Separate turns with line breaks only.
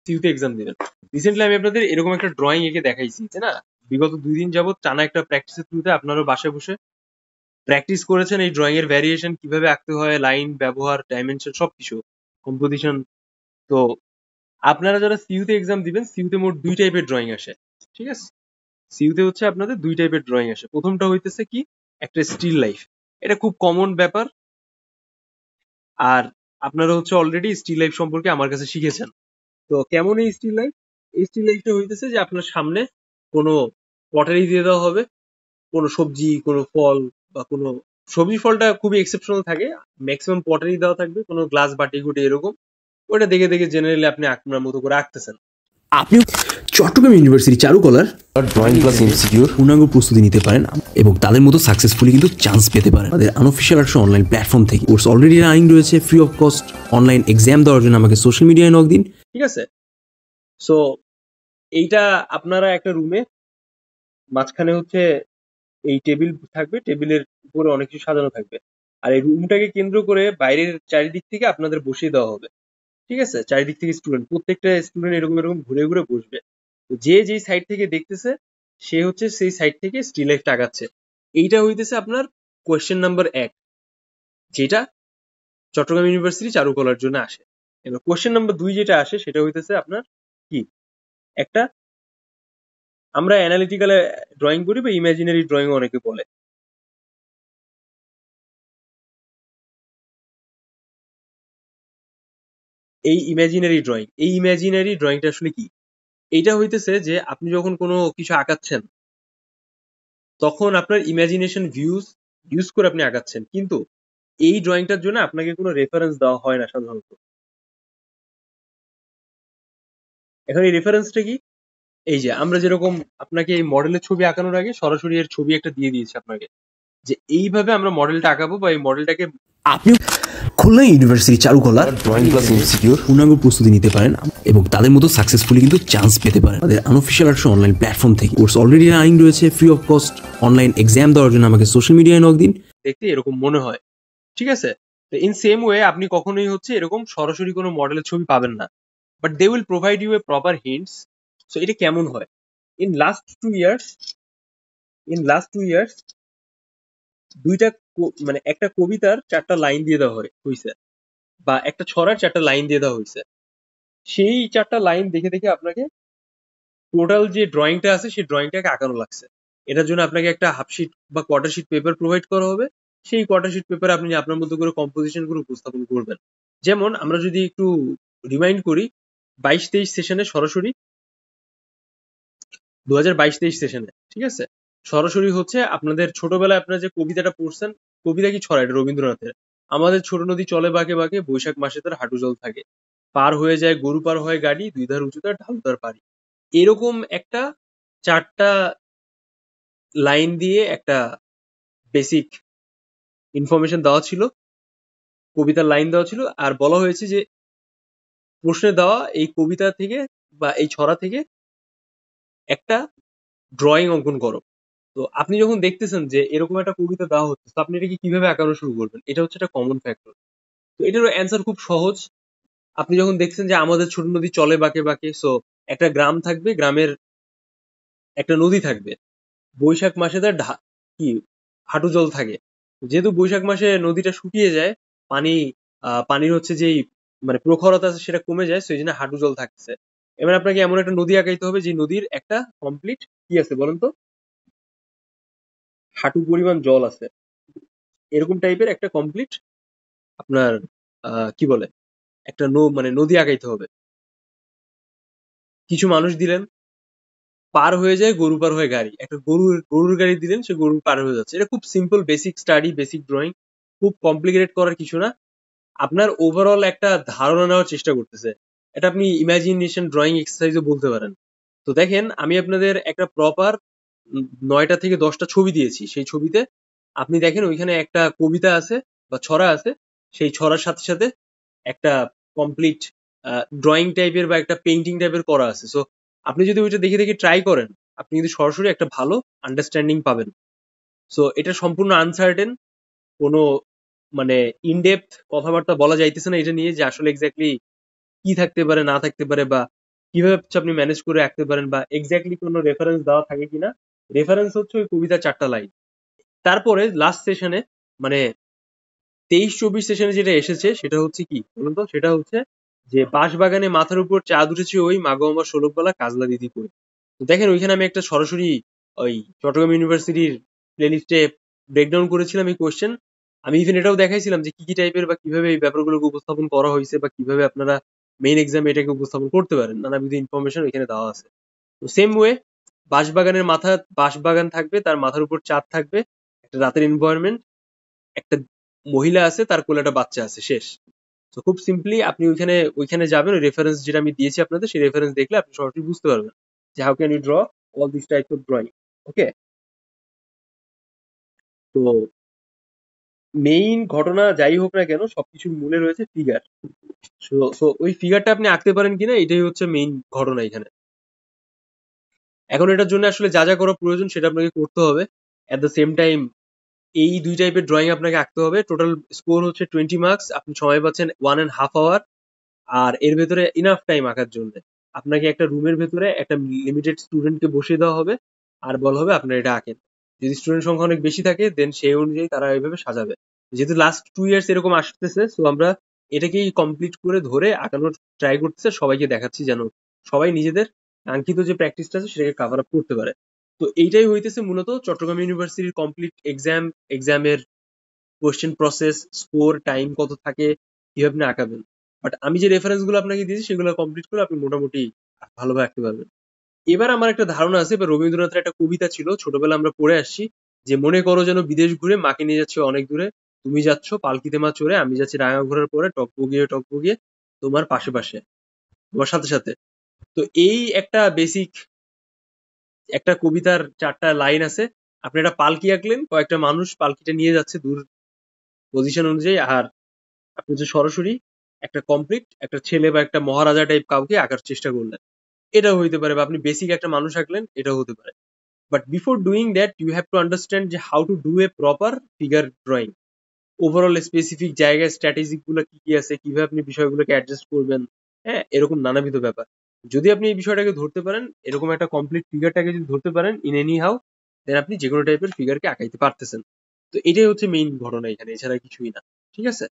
সিইউতে exam দিবেন। Recently আমি আপনাদের এরকম একটা ড্রয়িং এঁকে দেখাইছি, তাই না? বিগত 2 দিন যাবত টানা একটা প্র্যাকটিসের থ্রুতে আপনারাও বাসায় বসে প্র্যাকটিস করেছেন এই ড্রয়িং এর ভ্যারিয়েশন কিভাবে আঁকতে হয়, লাইন ব্যবহার, ডাইমেনশন সবকিছু, কম্পোজিশন। তো আপনারা যারা সিইউতে এক্সাম দিবেন, সিইউতে মোট 2 টাইপের ড্রয়িং আসে, ঠিক আছে? সিইউতে হচ্ছে আপনাদের 2 টাইপের ড্রয়িং আসে। প্রথমটা হইতেছে কি, একটা স্টিল লাইফ। এটা খুব কমন ব্যাপার। আর আপনারা হচ্ছে অলরেডি স্টিল লাইফ সম্পর্কে আমার কাছে শিখেছেন। তো কেমন এই স্টিল লাইফ? এই স্টিল লাইফটা হইতেছে যে আপনার সামনে কোনো পটারি দিয়ে দেওয়া হবে, কোনো সবজি, কোনো ফল বা কোনো সবজি ফলটা খুবই এক্সেপশনাল থাকে, ম্যাক্সিমাম পটারি দেওয়া থাকবে, কোনো গ্লাস বাটি গুটি এরকম। ওটা দেখে দেখে জেনারেলি আপনি আপনার মতো করে আঁকতেছেন।
আপনি চট্টগ্রাম ইউনিভার্সিটি চারুকলার ড্রয়িং ক্লাস এমসিকিউর পূর্ণাঙ্গ প্রস্তুতি নিতে পারেন এবং তাদের মতো সাকসেসফুলি কিন্তু চান্স পেতে পারেন আমাদের আনঅফিশিয়াল একটা অনলাইন প্ল্যাটফর্ম থেকে। কোর্স অলরেডি রানিং রয়েছে, free of cost. Online exam দেওয়ার জন্য আমাকে সোশ্যাল মিডিয়ায় নক দিন।
ঠিক আছে? সো এইটা আপনারা একটা রুমে, মাঝখানে হচ্ছে এই টেবিল থাকবে, টেবিলের উপরে অনেক কিছু সাজানো থাকবে। আর এই রুমটাকে কেন্দ্র করে বাইরের চারিদিক থেকে আপনাদের বসিয়ে দেওয়া হবে, ঠিক আছে? চারিদিক থেকে স্টুডেন্ট, প্রত্যেকটা স্টুডেন্ট এরকম এরকম ঘুরে ঘুরে বসবে। তো যে যেই সাইড থেকে দেখতেছে সে হচ্ছে সেই সাইড থেকে স্টিল লাইফ টাকাচ্ছে। এইটা হইতেছে আপনার কোয়েশ্চেন নাম্বার 1, যেটা চট্টগ্রাম ইউনিভার্সিটি চারুকলার জন্য আসে। এবার কোয়েশ্চেন নাম্বার 2 যেটা আসে সেটা হইতেছে আপনার কি, একটা, আমরা অ্যানালিটিক্যাল ড্রয়িং করি বা ইমাজিনারি ড্রয়িং অনেকে বলে। এই ইমাজিনারি ড্রয়িংটা আসলে কি? এইটা হইতেছে যে আপনি যখন কোনো কিছু আঁকাচ্ছেন তখন আপনার ইমাজিনেশন ভিউজ ইউজ করে আপনি আঁকাচ্ছেন, কিন্তু এই ড্রয়িংটার জন্য আপনাকে কোনো রেফারেন্স দেওয়া হয় না সাধারণত। এখন এই রেফারেন্সটা কি? এই যে আমরা যেরকম আপনাকে এই মডেলের ছবি আঁকানোর আগে সরাসরি এর ছবি একটা দিয়ে দিয়েছি আপনাকে, যে এইভাবে আমরা মডেলটা আঁকাবো বা এই মডেলটাকে।
আপনি খুলনা ইউনিভার্সিটি চারুকলার ড্রয়িং ক্লাস এমসিকিউর পূর্ণাঙ্গ প্রস্তুতি নিতে পারেন এবং তাদের মতো সাকসেসফুলি কিন্তু চান্স পেতে পারেন আমাদের আনঅফিশিয়াল একটা অনলাইন প্ল্যাটফর্ম থেকে। কোর্স অলরেডি রানিং রয়েছে, free of cost. Online exam দেওয়ার জন্য আমাকে সোশ্যাল মিডিয়ায় নক দিন।
দেখতে এরকম মনে হয়, ঠিক আছে? তো ইন সেম ওয়ে আপনি কখনোই হচ্ছে এরকম সরাসরি কোনো মডেলের ছবি পাবেন না, but they will provide you a proper hints. So এটা কেমন হয়, ইন লাস্ট 2 ইয়ার্স, দুইটা মানে একটা কবিতার 4টা লাইন দিয়ে দেওয়া হয়েছে, বা একটা ছড়ার 4টা লাইন দিয়ে দেওয়া হয়েছে। সেই 4টা লাইন দেখে দেখে আপনাকে টোটাল যে ড্রয়িংটা আছে সেই ড্রয়িংটাকে আঁকানো লাগছে। এটার জন্য আপনাকে একটা হাফ শিট বা কোয়ার্টার শিট পেপার প্রোভাইড করা হবে। সেই কোয়ার্টার শিট পেপারে আপনি আপনার মতো করে কম্পোজিশন করে উপস্থাপন করবেন। যেমন আমরা যদি একটু রিমাইন্ড করি, 22-23 সেশনে সরাসরি, 2022-23 সেশনে, ঠিক আছে, সরাসরি হচ্ছে আপনাদের ছোটবেলায় আপনারা যে কবিতাটা পড়ছেন, কবিতা কি ছড়া, এটা রবীন্দ্রনাথের। আমাদের ছোট নদী চলে বাঁকে বাঁকে, বৈশাখ মাসে তার হাঁটু জল থাকে, পার হয়ে যায় গরু পার হয় গাড়ি, দুই ধার উঁচু তার ঢালু তার পাড়ি। এরকম একটা 4টা লাইন দিয়ে একটা বেসিক ইনফরমেশন দেওয়া ছিল, কবিতার লাইন দেওয়া ছিল, আর বলা হয়েছে যে প্রশ্নে দেওয়া এই কবিতা থেকে বা এই ছড়া থেকে একটা ড্রয়িং অঙ্কন করো। তো আপনি যখন দেখতেছেন যে এরকম একটা কবিতা দেওয়া হচ্ছে, তো আপনি এটাকে কিভাবে আঁকানো শুরু করবেন? এটা হচ্ছে একটা কমন ফ্যাক্টর। তো এটারও অ্যান্সার খুব সহজ। আপনি যখন দেখছেন যে আমাদের ছোট নদী চলে বাঁকে বাঁকে, সো একটা গ্রাম থাকবে, গ্রামের একটা নদী থাকবে, বৈশাখ মাসে তার কি হাঁটু জল থাকে। যেহেতু বৈশাখ মাসে নদীটা শুকিয়ে যায়, পানি পানির হচ্ছে যেই মানে প্রখরতা আছে সেটা কমে যায়, সেই জন্য হাঁটু জল থাকতেছে। এবার আপনাকে এমন একটা নদী আঁকাইতে হবে যে নদীর একটা কমপ্লিট কি আছে বলেন তো, হাঁটু পরিমাণ জল আছে, এরকম টাইপের একটা কমপ্লিট আপনার কি বলে একটা মানে নদী আঁকাইতে হবে। কিছু মানুষ দিলেন, পার হয়ে যায় গরু পার হয়ে গাড়ি, একটা গরুর গাড়ি দিলেন, সে গরু পার হয়ে যাচ্ছে। এটা খুব simple basic study, basic drawing, খুব কমপ্লিকেটেড করার কিছু না। আপনার ওভারঅল একটা ধারণা নেওয়ার চেষ্টা করতেছে। এটা আপনি ইমাজিনেশন ড্রয়িং এক্সারসাইজও বলতে পারেন। তো দেখেন আমি আপনাদের একটা প্রপার 9টা থেকে 10টা ছবি দিয়েছি। সেই ছবিতে আপনি দেখেন ওইখানে একটা কবিতা আছে বা ছড়া আছে, সেই ছড়ার সাথে সাথে একটা কমপ্লিট ড্রয়িং টাইপের বা একটা পেইন্টিং টাইপের করা আছে। সো আপনি যদি ওইটা দেখে দেখে ট্রাই করেন, আপনি কিন্তু সরাসরি একটা ভালো আন্ডারস্ট্যান্ডিং পাবেন। সো এটা সম্পূর্ণ আনসার্টেন, কোনো মানে ইনডেপথ কথাবার্তা বলা যাইতেছে না এটা নিয়ে যে আসলে এক্স্যাক্টলি কি থাকতে পারে না থাকতে পারে, বা কিভাবে হচ্ছে আপনি ম্যানেজ করে রাখতে পারেন, বা এক্স্যাক্টলি কোনো রেফারেন্স দেওয়া থাকে কিনা। রেফারেন্স হচ্ছে ওই কবিতা 4টা লাইন। তারপরে লাস্ট সেশনে, মানে 23-24 সেশনে যেটা এসেছে সেটা হচ্ছে কি বলুন তো, সেটা হচ্ছে যে বাঁশবাগানে মাথার উপর চাঁদ উঠেছে ওই মাগো আমার ষোলকবেলা কাজলা দিদি কই। তো দেখেন ওইখানে আমি একটা সরাসরি ওই চট্টগ্রাম ইউনিভার্সিটির প্লেলিস্টে ব্রেকডাউন করেছিলাম এই কোয়েশ্চেন। আমি ইভেন এটাও দেখাইছিলাম যে কি কি টাইপের বা কিভাবে এই ব্যাপারগুলোকে উপস্থাপন করা হয়েছে, বা কিভাবে আপনারা মেইন এক্সামে এটাকে উপস্থাপন করতে পারেন। নানাবিধ ইনফরমেশন এখানে দেওয়া আছে। তো সেম ওয়ে বাঁশবাগান থাকবে, তার মাথার উপর চাঁদ থাকবে, একটা রাতের এনভায়রনমেন্ট, একটা মহিলা আছে, তার কোলে একটা বাচ্চা আছে, শেষ। তো খুব সিম্পলি আপনি ওইখানে যাবেন, ওই রেফারেন্স যেটা আমি দিয়েছি আপনাদের, সেই রেফারেন্স দেখলে আপনি সরাসরি বুঝতে পারবেন যে how can you draw all this types of drawing. Okay, তো মেইন ঘটনা যাই হোক না কেন, সবকিছুর মূলে রয়েছে ফিগার। সো ওই ফিগারটা আপনি আঁকতে পারেন কিনা, এটাই হচ্ছে মেইন ঘটনা এখানে। এখন এটার জন্য আসলে যা যা করা প্রয়োজন সেটা আপনাকে করতে হবে। অ্যাট দ্য সেম টাইম এই 2 টাইপের ড্রয়িং আপনাকে আঁকতে হবে। টোটাল স্কোর হচ্ছে 20 মার্কস। আপনি সময় পাচ্ছেন 1.5 আওয়ার। আর এর ভেতরে ইনাফ টাইম আঁকার জন্য। আপনাকে একটা রুমের ভেতরে একটা লিমিটেড স্টুডেন্টকে বসিয়ে দেওয়া হবে, আর বলা হবে আপনার এটা আঁকেন। যদি স্টুডেন্ট সংখ্যা অনেক বেশি থাকে দেন সেই অনুযায়ী তারা এইভাবে সাজাবে। যেহেতু লাস্ট 2 ইয়ার্স এরকম আসতেছে, সো আমরা এটাকেই কমপ্লিট করে ধরে আঁকানোর ট্রাই করতেছে, সবাইকে দেখাচ্ছি যেন সবাই নিজেদের কাঙ্ক্ষিত যে প্র্যাকটিসটা আছে সেটাকে কাভার আপ করতে পারে। তো এইটাই হইতেছে মূলত চট্টগ্রাম ইউনিভার্সিটির কমপ্লিট এক্সামের কোশ্চেন প্রসেস, স্কোর, টাইম কত থাকে, কিভাবে আপনি আঁকাবেন। বাট আমি যে রেফারেন্স গুলো আপনাকে দিয়েছি সেগুলো কমপ্লিট করে আপনি মোটামুটি ভালোভাবে আঁকতে পারবেন। এবার আমার একটা ধারণা আছে, এবার রবীন্দ্রনাথের একটা কবিতা ছিল, ছোটবেলা আমরা পড়ে আসছি, যে মনে করো যেন বিদেশ ঘুরে মাকে নিয়ে যাচ্ছে অনেক দূরে, তুমি যাচ্ছ পালকিতে মা চড়ে, আমি যাচ্ছি রাঙা ঘোড়ার পরে টকবগিয়ে তোমার পাশে পাশে, তোমার সাথে সাথে। তো এই একটা বেসিক একটা কবিতার 4টা লাইন আছে। আপনি একটা পালকি আঁকলেন, কয়েকটা মানুষ পালকিটা নিয়ে যাচ্ছে দূর পজিশন অনুযায়ী, আর আপনি যে সরাসরি একটা কমপ্লিট একটা ছেলে বা একটা মহারাজা টাইপ কাউকে আঁকার চেষ্টা করলেন, এটাও হইতে পারে। বা আপনি বেসিক একটা মানুষ আঁকলেন, এটাও হতে পারে। But before doing that you have to understand যে how to do a proper figure drawing. Overall specific জায়গায় স্ট্র্যাটেজি গুলো কি কি আছে, কিভাবে আপনি বিষয়গুলোকে অ্যাডজাস্ট করবেন, হ্যাঁ, এরকম নানাবিধ ব্যাপার। যদি আপনি এই বিষয়টাকে ধরতে পারেন, এরকম একটা কমপ্লিট ফিগারটাকে যদি ধরতে পারেন ইন এনি হাউ, দেন আপনি যে কোনো টাইপের ফিগারকে আঁকাইতে পারতেছেন। তো এটাই হচ্ছে মেইন ঘটনা এখানে, এছাড়া কিছুই না। ঠিক আছে?